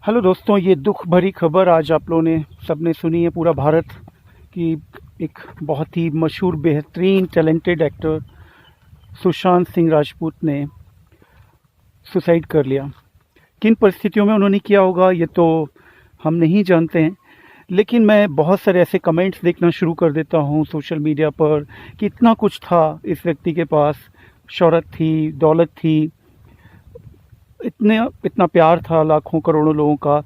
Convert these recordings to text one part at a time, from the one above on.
Hello दोस्तों, ये दुख भरी खबर आज आप लोगों ने सबने सुनी है। पूरा भारत की एक बहुत ही मशहूर बेहतरीन टैलेंटेड एक्टर सुशांत सिंह राजपूत ने सुसाइड कर लिया। किन परिस्थितियों में उन्होंने किया होगा ये तो हम नहीं जानते हैं, लेकिन मैं बहुत सारे ऐसे कमेंट्स देखना शुरू कर देता हूँ सोशल मीडिया पर कि इतना कुछ था इस व्यक्ति के पास, शोहरत थी, दौलत थी, इतने इतना प्यार था लाखों करोड़ों लोगों का,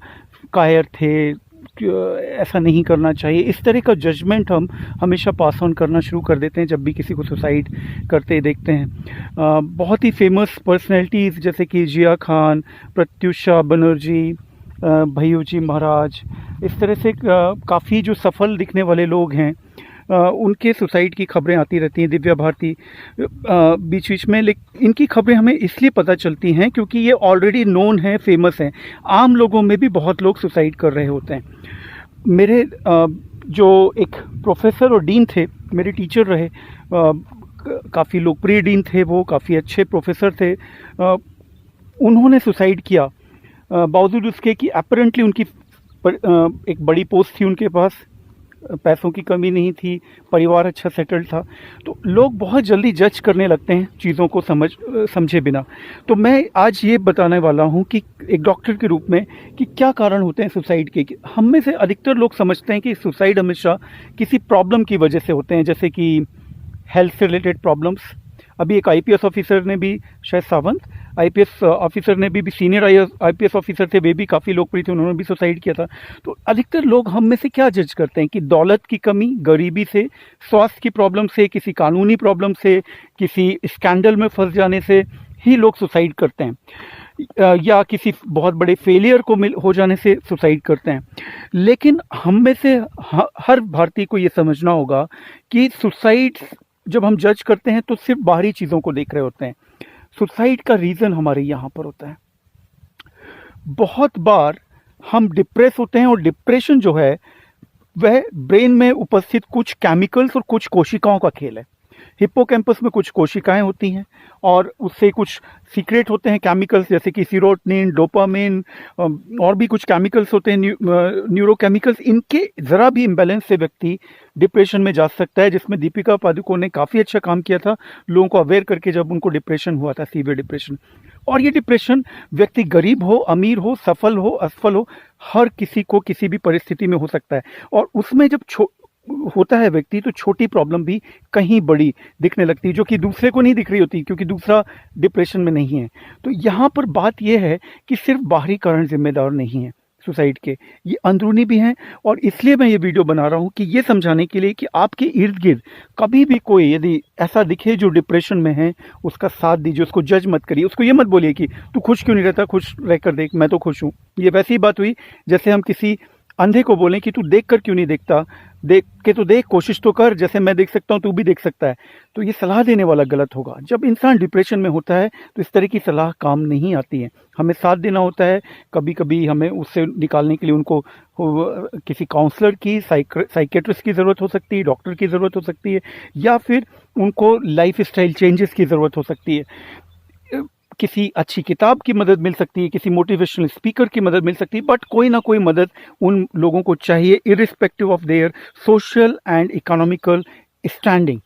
कायर थे कि ऐसा नहीं करना चाहिए। इस तरह का जजमेंट हम हमेशा पास ऑन करना शुरू कर देते हैं जब भी किसी को सुसाइड करते देखते हैं। बहुत ही फेमस पर्सनैलिटीज़ जैसे कि जिया खान, प्रत्युषा बनर्जी, भैयू जी महाराज, इस तरह से काफ़ी जो सफल दिखने वाले लोग हैं उनके सुसाइड की खबरें आती रहती हैं। दिव्या भारती बीच बीच में, लेकिन इनकी खबरें हमें इसलिए पता चलती हैं क्योंकि ये ऑलरेडी नोन है, फेमस हैं। आम लोगों में भी बहुत लोग सुसाइड कर रहे होते हैं। मेरे जो एक प्रोफेसर और डीन थे, मेरे टीचर रहे, काफ़ी लोकप्रिय डीन थे, वो काफ़ी अच्छे प्रोफेसर थे। उन्होंने सुसाइड किया बावजूद उसके कि अपरेंटली उनकी एक बड़ी पोस्ट थी उनके पास, पैसों की कमी नहीं थी, परिवार अच्छा सेटल्ड था। तो लोग बहुत जल्दी जज करने लगते हैं चीज़ों को समझे बिना। तो मैं आज ये बताने वाला हूँ कि एक डॉक्टर के रूप में कि क्या कारण होते हैं सुसाइड के। हम में से अधिकतर लोग समझते हैं कि सुसाइड हमेशा किसी प्रॉब्लम की वजह से होते हैं, जैसे कि हेल्थ से रिलेटेड प्रॉब्लम्स। अभी एक आईपीएस ऑफिसर ने भी, शायद सावंत आईपीएस ऑफिसर ने भी सीनियर आईपीएस ऑफिसर थे, वे भी काफ़ी लोकप्रिय थे, उन्होंने भी सुसाइड किया था। तो अधिकतर लोग हम में से क्या जज करते हैं कि दौलत की कमी, गरीबी से, स्वास्थ्य की प्रॉब्लम से, किसी कानूनी प्रॉब्लम से, किसी स्कैंडल में फंस जाने से ही लोग सुसाइड करते हैं, या किसी बहुत बड़े फेलियर को हो जाने से सुसाइड करते हैं। लेकिन हम में से हर भारतीय को ये समझना होगा कि सुसाइड जब हम जज करते हैं तो सिर्फ बाहरी चीज़ों को देख रहे होते हैं। सुसाइड का रीज़न हमारे यहाँ पर होता है। बहुत बार हम डिप्रेस होते हैं और डिप्रेशन जो है वह ब्रेन में उपस्थित कुछ केमिकल्स और कुछ कोशिकाओं का खेल है। हिप्पोकैम्पस में कुछ कोशिकाएं होती हैं और उससे कुछ सीक्रेट होते हैं केमिकल्स, जैसे कि सीरोटोनिन, डोपामिन, और भी कुछ केमिकल्स होते हैं, न्यूरोकेमिकल्स। इनके ज़रा भी इम्बैलेंस से व्यक्ति डिप्रेशन में जा सकता है, जिसमें दीपिका पादुकोण ने काफ़ी अच्छा काम किया था लोगों को अवेयर करके, जब उनको डिप्रेशन हुआ था, सीवियर डिप्रेशन। और ये डिप्रेशन व्यक्ति गरीब हो, अमीर हो, सफल हो, असफल हो, हर किसी को किसी भी परिस्थिति में हो सकता है। और उसमें जब होता है व्यक्ति, तो छोटी प्रॉब्लम भी कहीं बड़ी दिखने लगती है, जो कि दूसरे को नहीं दिख रही होती क्योंकि दूसरा डिप्रेशन में नहीं है। तो यहाँ पर बात यह है कि सिर्फ बाहरी कारण जिम्मेदार नहीं है सुसाइड के, ये अंदरूनी भी हैं। और इसलिए मैं ये वीडियो बना रहा हूँ कि ये समझाने के लिए कि आपके इर्द गिर्द कभी भी कोई यदि ऐसा दिखे जो डिप्रेशन में है, उसका साथ दीजिए, उसको जज मत करिए, उसको ये मत बोलिए कि तू खुश क्यों नहीं रहता, खुश रहकर देख, मैं तो खुश हूँ। ये वैसी बात हुई जैसे हम किसी अंधे को बोलें कि तू देख कर क्यों नहीं देखता, देख के तो देख, कोशिश तो कर, जैसे मैं देख सकता हूँ तू भी देख सकता है। तो ये सलाह देने वाला गलत होगा। जब इंसान डिप्रेशन में होता है तो इस तरह की सलाह काम नहीं आती है, हमें साथ देना होता है। कभी कभी हमें उससे निकालने के लिए उनको किसी काउंसलर की, साइकेट्रिस्ट की ज़रूरत हो सकती है, डॉक्टर की ज़रूरत हो सकती है, या फिर उनको लाइफ स्टाइल चेंजेस की ज़रूरत हो सकती है। किसी अच्छी किताब की मदद मिल सकती है, किसी मोटिवेशनल स्पीकर की मदद मिल सकती है, बट कोई ना कोई मदद उन लोगों को चाहिए, irrespective of their social and economical standing.